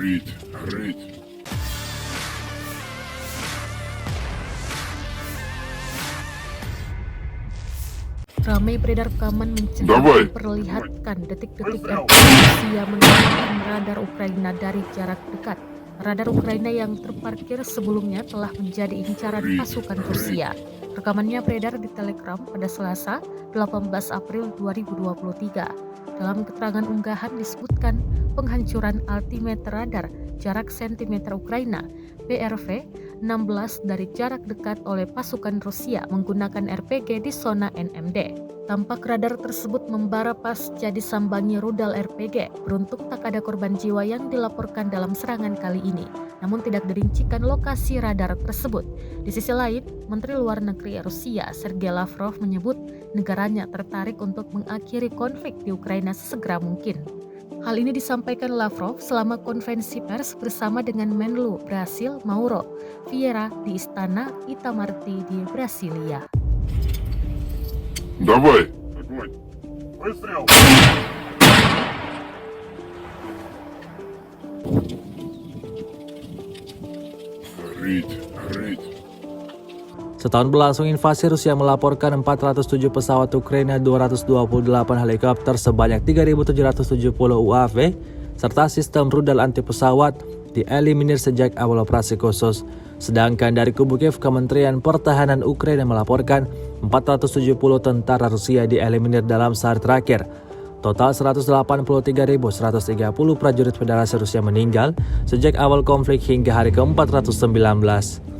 Горить. Ramai beredar rekaman Давай. memperlihatkan detik-detik Rusia menembakkan radar Ukraina dari jarak dekat. Radar Ukraina yang terparkir sebelumnya telah menjadi incaran pasukan Rusia. Rekamannya beredar di Telegram pada Selasa, 18 April 2023. Dalam keterangan unggahan disebutkan penghancuran altimeter radar jarak sentimeter Ukraina PRV 16 dari jarak dekat oleh pasukan Rusia menggunakan RPG di zona NMD. Tampak radar tersebut membara pasca disambangi rudal RPG. Beruntung tak ada korban jiwa yang dilaporkan dalam serangan kali ini, namun tidak dirincikan lokasi radar tersebut. Di sisi lain, Menteri Luar Negeri Rusia Sergei Lavrov menyebut negaranya tertarik untuk mengakhiri konflik di Ukraina sesegera mungkin. Hal ini disampaikan Lavrov selama konferensi pers bersama dengan Menlu Brasil Mauro Vieira di Istana Itamaraty di Brasilia. Давай. Огонь! Выстрел! Горить. Setahun berlangsung invasi, Rusia melaporkan 407 pesawat Ukraina, 228 helikopter, sebanyak 3.770 UAV, serta sistem rudal anti pesawat dieliminir sejak awal operasi khusus. Sedangkan dari kubu Kiev, Kementerian Pertahanan Ukraina melaporkan 470 tentara Rusia dieliminir dalam sehari terakhir. Total 183.130 prajurit Federasi Rusia meninggal sejak awal konflik hingga hari ke-419.